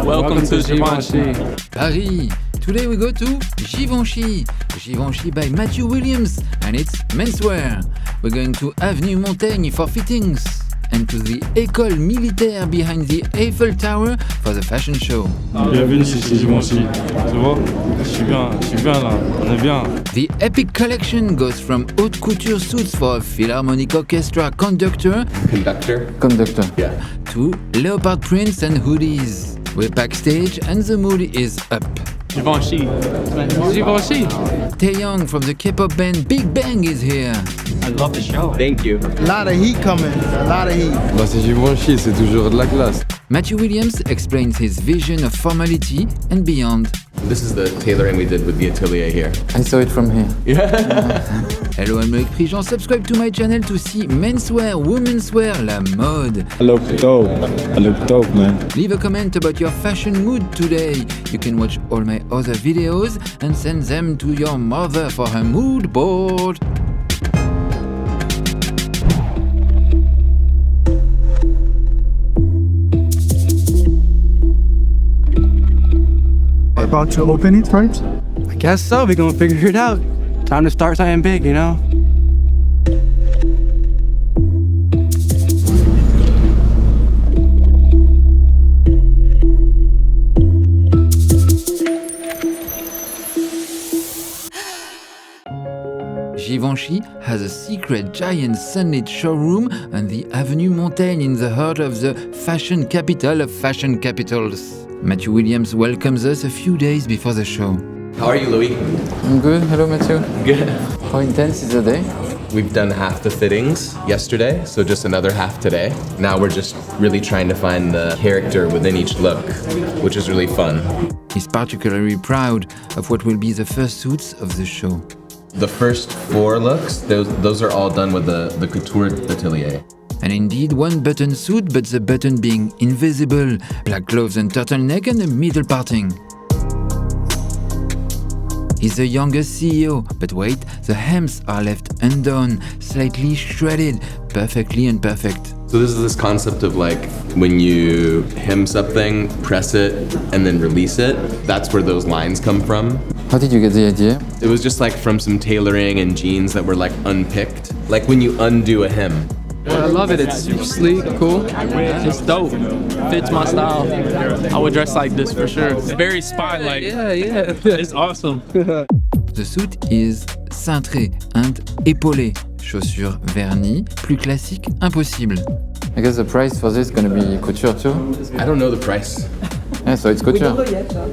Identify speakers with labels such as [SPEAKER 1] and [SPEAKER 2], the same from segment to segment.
[SPEAKER 1] Welcome to Givenchy.
[SPEAKER 2] Paris. Today we go to Givenchy. Givenchy by Matthew Williams, and it's menswear. We're going to Avenue Montaigne for fittings, and to the École Militaire behind the Eiffel Tower for the fashion show.
[SPEAKER 3] Bienvenue chez Givenchy. Tu vois, je suis bien là, on est bien.
[SPEAKER 2] The epic collection goes from haute couture suits for a Philharmonic Orchestra conductor,
[SPEAKER 4] Yeah.
[SPEAKER 2] to leopard prints and hoodies. We're backstage and the mood is up.
[SPEAKER 1] Givenchy. Givenchy.
[SPEAKER 2] Taeyong from the K-pop band Big Bang is here.
[SPEAKER 1] I love the show.
[SPEAKER 4] Thank you.
[SPEAKER 5] A lot of heat coming, a lot of heat.
[SPEAKER 3] Bah c'est Givenchy, c'est toujours de la classe.
[SPEAKER 2] Matthew Williams explains his vision of formality and beyond.
[SPEAKER 4] This is the tailoring we did with the atelier here.
[SPEAKER 2] I saw it from here. Hello, I'm Loic Prigent. Subscribe to my channel to see menswear, womenswear, la mode.
[SPEAKER 3] I look dope, man.
[SPEAKER 2] Leave a comment about your fashion mood today. You can watch all my other videos and send them to your mother for her mood board.
[SPEAKER 5] About to open it, right?
[SPEAKER 1] I guess so. We're gonna figure it out. Time to start something big, you know?
[SPEAKER 2] Givenchy has a secret giant sunlit showroom on the Avenue Montaigne in the heart of the fashion capital of fashion capitals. Matthew Williams welcomes us a few days before the show.
[SPEAKER 4] How are you, Louis?
[SPEAKER 2] I'm good. Hello, Matthew.
[SPEAKER 4] Good.
[SPEAKER 2] How intense is the day?
[SPEAKER 4] We've done half the fittings yesterday, so just another half today. Now we're just really trying to find the character within each look, which is really fun.
[SPEAKER 2] He's particularly proud of what will be the first suits of the show.
[SPEAKER 4] The first 4 looks, those are all done with the couture atelier.
[SPEAKER 2] And indeed, one button suit, but the button being invisible, black gloves and turtleneck and a middle parting. He's the youngest CEO, but wait, the hems are left undone, slightly shredded, perfectly imperfect.
[SPEAKER 4] So this is this concept of like when you hem something, press it, and then release it. That's where those lines come from.
[SPEAKER 2] How did you get the idea?
[SPEAKER 4] It was just like from some tailoring and jeans that were like unpicked. Like when you undo a hem.
[SPEAKER 1] I love it. It's super sleek, cool. It's dope. Fits my style. I would dress like this for sure. It's very spy-like. Yeah. It's awesome.
[SPEAKER 2] The suit is cintré and épaulé. Chaussures vernies, plus classique, impossible. I guess the price for this is gonna be couture too?
[SPEAKER 4] I don't know the price.
[SPEAKER 2] Yeah, so it's couture.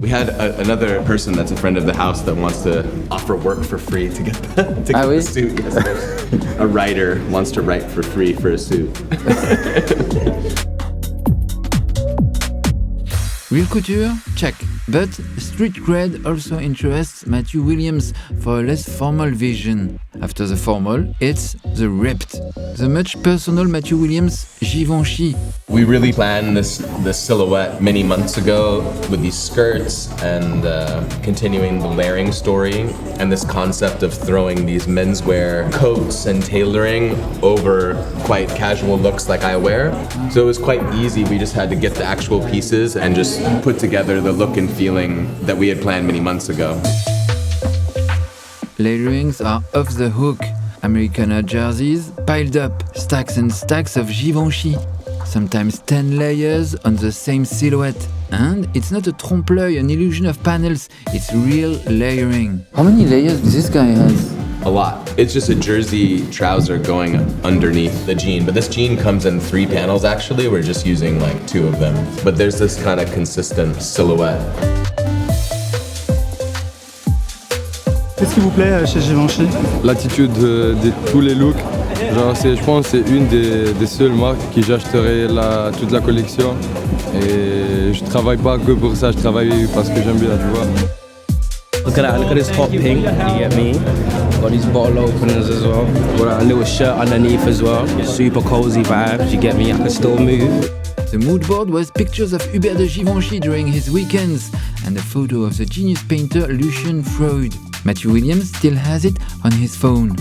[SPEAKER 4] We had another person that's a friend of the house that wants to offer work for free to get the suit. Yes, a writer wants to write for free for a suit.
[SPEAKER 2] Real couture? Check. But street cred also interests Matthew Williams for a less formal vision. After the formal, it's the ripped. The much personal Matthew Williams Givenchy.
[SPEAKER 4] We really planned this silhouette many months ago with these skirts and continuing the layering story and this concept of throwing these menswear coats and tailoring over quite casual looks like I wear. So it was quite easy. We just had to get the actual pieces and just put together the look and feeling that we had planned many months ago.
[SPEAKER 2] Layerings are off the hook. Americana jerseys piled up, stacks and stacks of Givenchy. Sometimes 10 layers on the same silhouette. And it's not a trompe-l'œil, an illusion of panels, it's real layering. How many layers this guy has?
[SPEAKER 4] A lot. It's just a jersey trouser going underneath the jean, but this jean comes in 3 panels actually. We're just using like 2 of them. But there's this kind of consistent silhouette.
[SPEAKER 5] Qu'est-ce qui vous plaît chez Givenchy?
[SPEAKER 3] L'attitude de tous les looks. Genre, je pense que c'est une des seules marques qui j'achèterai toute la collection. Et je travaille pas que pour ça, je travaille parce que j'aime bien, tu vois.
[SPEAKER 6] Look at that, look at this hot pink, you get me? Got these bottle openers as well. Got a little shirt underneath as well. Super cozy vibes, you get me? I can still move.
[SPEAKER 2] The mood board was pictures of Hubert de Givenchy during his weekends and a photo of the genius painter Lucien Freud. Matthew Williams still has it on his phone.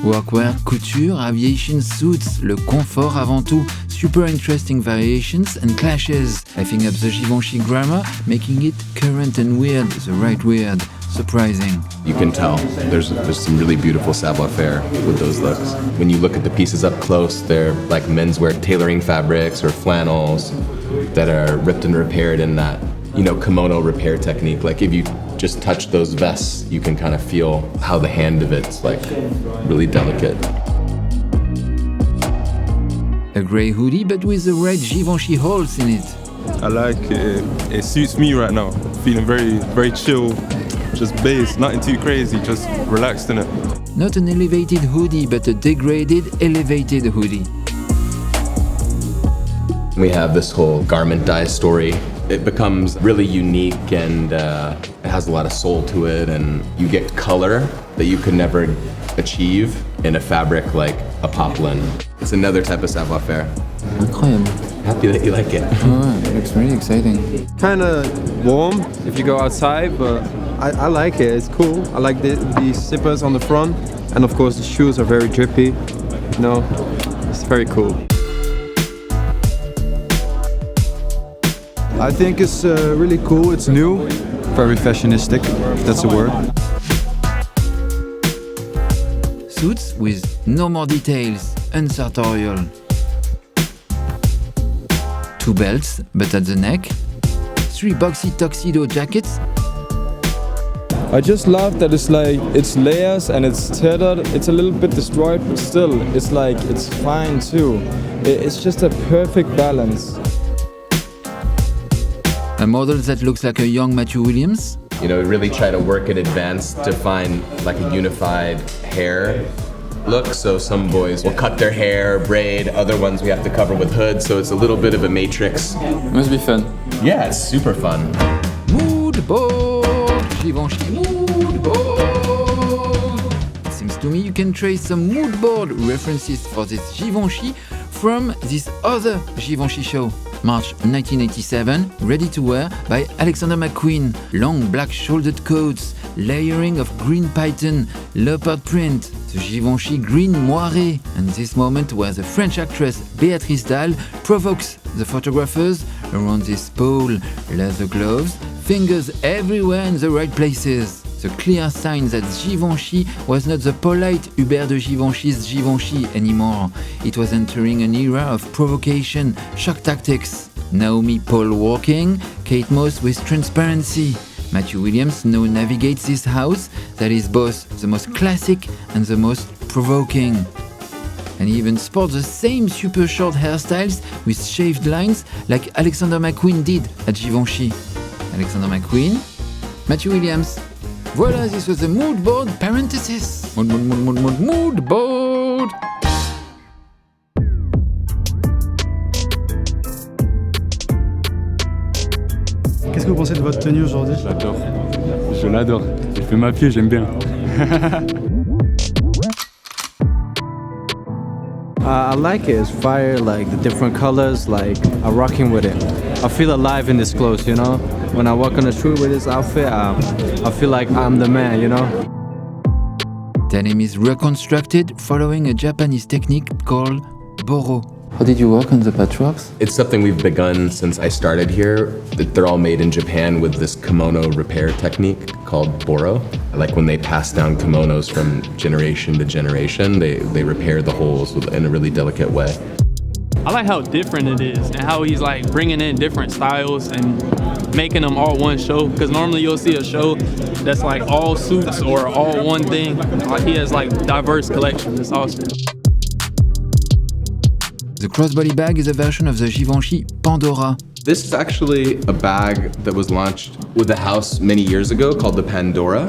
[SPEAKER 2] Workwear, couture, aviation suits, le confort avant tout, super interesting variations and clashes, hyping up the Givenchy grammar, making it current and weird, the right weird, surprising.
[SPEAKER 4] You can tell there's some really beautiful savoir-faire with those looks. When you look at the pieces up close, they're like menswear tailoring fabrics or flannels that are ripped and repaired in that, kimono repair technique. Like if you just touch those vests, you can kind of feel how the hand of it's like really delicate.
[SPEAKER 2] A grey hoodie, but with the right Givenchy holes in it.
[SPEAKER 3] I like it. It suits me right now. Feeling very, very chill. Just base, nothing too crazy, just relaxed in it.
[SPEAKER 2] Not an elevated hoodie, but a degraded, elevated hoodie.
[SPEAKER 4] We have this whole garment dye story. It becomes really unique and it has a lot of soul to it, and you get color that you could never achieve in a fabric like a poplin. It's another type of savoir-faire.
[SPEAKER 2] Incroyable.
[SPEAKER 4] Happy that you like it.
[SPEAKER 2] Oh, it looks really exciting.
[SPEAKER 7] Kind of warm if you go outside, but I like it. It's cool. I like the zippers on the front, and of course the shoes are very drippy. It's very cool.
[SPEAKER 8] I think it's really cool. It's new, very fashionistic, if that's a word.
[SPEAKER 2] Suits with no more details, unsartorial. 2 belts, but at the neck. 3 boxy tuxedo jackets.
[SPEAKER 9] I just love that it's layers and it's tethered. It's a little bit destroyed, but still, it's fine too. It's just a perfect balance.
[SPEAKER 2] A model that looks like a young Matthew Williams.
[SPEAKER 4] We really try to work in advance to find like a unified hair look. So some boys will cut their hair, braid, other ones we have to cover with hoods. So it's a little bit of a matrix.
[SPEAKER 1] Must be fun.
[SPEAKER 4] Yeah, it's super fun.
[SPEAKER 2] Mood board, Givenchy mood board. It seems to me you can trace some mood board references for this Givenchy from this other Givenchy show. March 1987, ready to wear by Alexander McQueen. Long black shouldered coats, layering of green python, leopard print, the Givenchy green moiré. And this moment where the French actress Béatrice Dalle provokes the photographers around this pole, leather gloves, fingers everywhere in the right places. The clear sign that Givenchy was not the polite Hubert de Givenchy's Givenchy anymore. It was entering an era of provocation, shock tactics. Naomi Paul walking, Kate Moss with transparency. Matthew Williams now navigates this house that is both the most classic and the most provoking. And he even sports the same super short hairstyles with shaved lines like Alexander McQueen did at Givenchy. Alexander McQueen, Matthew Williams. Voila, this was the mood board parenthesis. Mood board.
[SPEAKER 5] Qu'est-ce que vous pensez de votre tenue aujourd'hui?
[SPEAKER 10] J'adore. Je l'adore. Il fait ma pied, j'aime bien.
[SPEAKER 7] I like it. It's fire, like the different colors, like I'm rocking with it. I feel alive in this clothes, When I walk on the street with this outfit, I feel like I'm the man,
[SPEAKER 2] Denim is reconstructed following a Japanese technique called boro. How did you work on the patchworks?
[SPEAKER 4] It's something we've begun since I started here. They're all made in Japan with this kimono repair technique called boro. Like when they pass down kimonos from generation to generation, they repair the holes in a really delicate way.
[SPEAKER 1] I like how different it is and how he's like bringing in different styles and making them all one show. Because normally you'll see a show that's like all suits or all one thing. Like he has like diverse collections. It's awesome.
[SPEAKER 2] The crossbody bag is a version of the Givenchy Pandora.
[SPEAKER 4] This is actually a bag that was launched with the house many years ago called the Pandora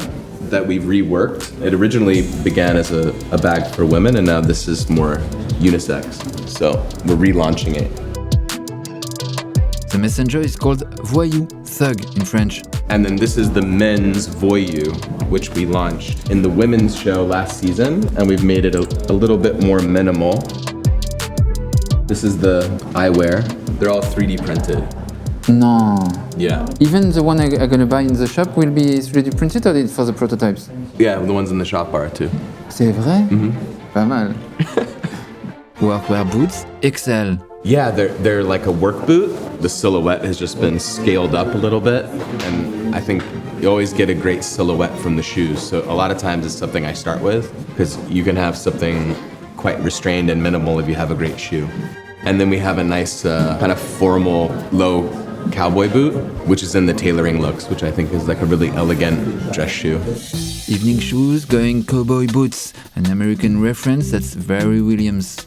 [SPEAKER 4] that we've reworked. It originally began as a bag for women, and now this is more unisex. So we're relaunching it.
[SPEAKER 2] The messenger is called voyou, thug in French.
[SPEAKER 4] And then this is the men's voyou, which we launched in the women's show last season, and we've made it a little bit more minimal. This is the eyewear. They're all 3D printed.
[SPEAKER 2] No.
[SPEAKER 4] Yeah.
[SPEAKER 2] Even the one I'm gonna buy in the shop will be 3D printed or for the prototypes?
[SPEAKER 4] Yeah, the ones in the shop are too.
[SPEAKER 2] C'est vrai? Pas mal. Workwear boots, XL.
[SPEAKER 4] Yeah, they're like a work boot. The silhouette has just been scaled up a little bit, and I think you always get a great silhouette from the shoes. So a lot of times it's something I start with, because you can have something quite restrained and minimal if you have a great shoe. And then we have a nice kind of formal low cowboy boot, which is in the tailoring looks, which I think is like a really elegant dress shoe.
[SPEAKER 2] Evening shoes going cowboy boots, an American reference that's very Williams.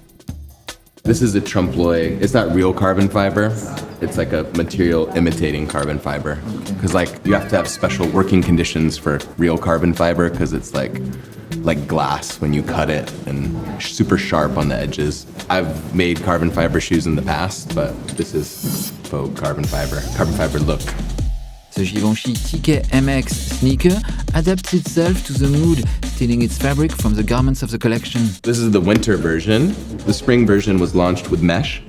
[SPEAKER 4] This is a trompe-l'oeil. It's not real carbon fiber. It's like a material imitating carbon fiber. Because like you have to have special working conditions for real carbon fiber, because it's like glass when you cut it and super sharp on the edges. I've made carbon fiber shoes in the past, but this is faux carbon fiber look.
[SPEAKER 2] The Givenchy Ticket MX sneaker adapts itself to the mood, stealing its fabric from the garments of the collection.
[SPEAKER 4] This is the winter version. The spring version was launched with mesh,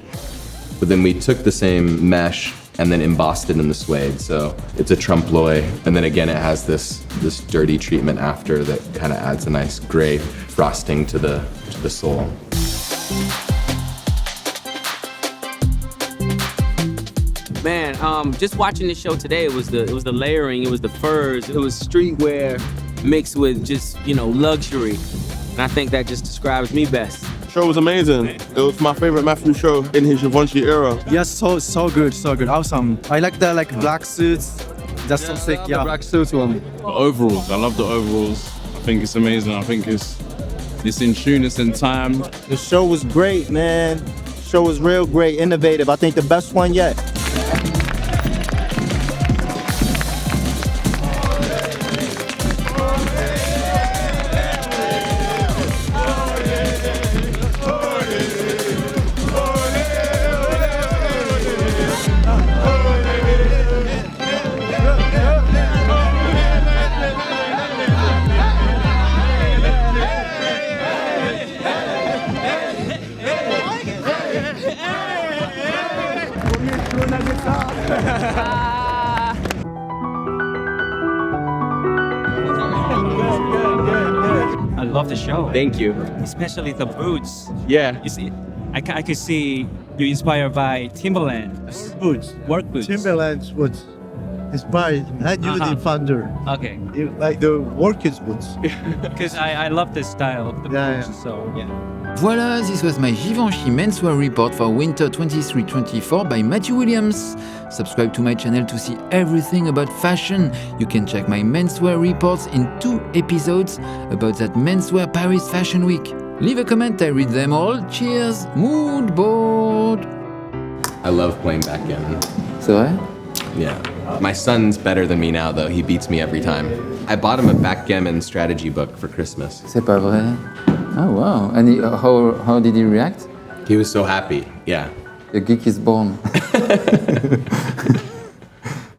[SPEAKER 4] but then we took the same mesh and then embossed it in the suede. So it's a trompe-l'oeil, and then again it has this dirty treatment after that kind of adds a nice gray frosting to the sole.
[SPEAKER 6] Man, just watching this show today, it was the layering, it was the furs, it was streetwear mixed with just, luxury. And I think that just describes me best.
[SPEAKER 11] Show was amazing. It was my favorite Matthew show in his Givenchy era.
[SPEAKER 5] Yes, so good, awesome. I like the black suits. That's so sick, yeah.
[SPEAKER 11] The black suits one.
[SPEAKER 10] The overalls, I love the overalls. I think it's amazing. I think it's in tune, it's in time.
[SPEAKER 12] The show was great, man. The show was real great, innovative. I think the best one yet.
[SPEAKER 13] I love the show.
[SPEAKER 6] Thank you.
[SPEAKER 13] Especially the boots.
[SPEAKER 6] Yeah.
[SPEAKER 13] You see, I could see you inspired by Timberland boots, work boots.
[SPEAKER 12] Timberland's boots inspired, not using Thunder.
[SPEAKER 13] Okay.
[SPEAKER 12] Like the workers' boots.
[SPEAKER 13] Because I love the style of the boots, so yeah.
[SPEAKER 2] Voila, this was my Givenchy menswear report for winter 23-24 by Matthew Williams. Subscribe to my channel to see everything about fashion. You can check my menswear reports in 2 episodes about that menswear Paris Fashion Week. Leave a comment, I read them all. Cheers, mood board.
[SPEAKER 4] I love playing backgammon.
[SPEAKER 2] C'est vrai?
[SPEAKER 4] Yeah. My son's better than me now, though. He beats me every time. I bought him a backgammon strategy book for Christmas.
[SPEAKER 2] C'est pas vrai? Oh wow. And how did he react?
[SPEAKER 4] He was so happy, yeah.
[SPEAKER 2] The geek is born.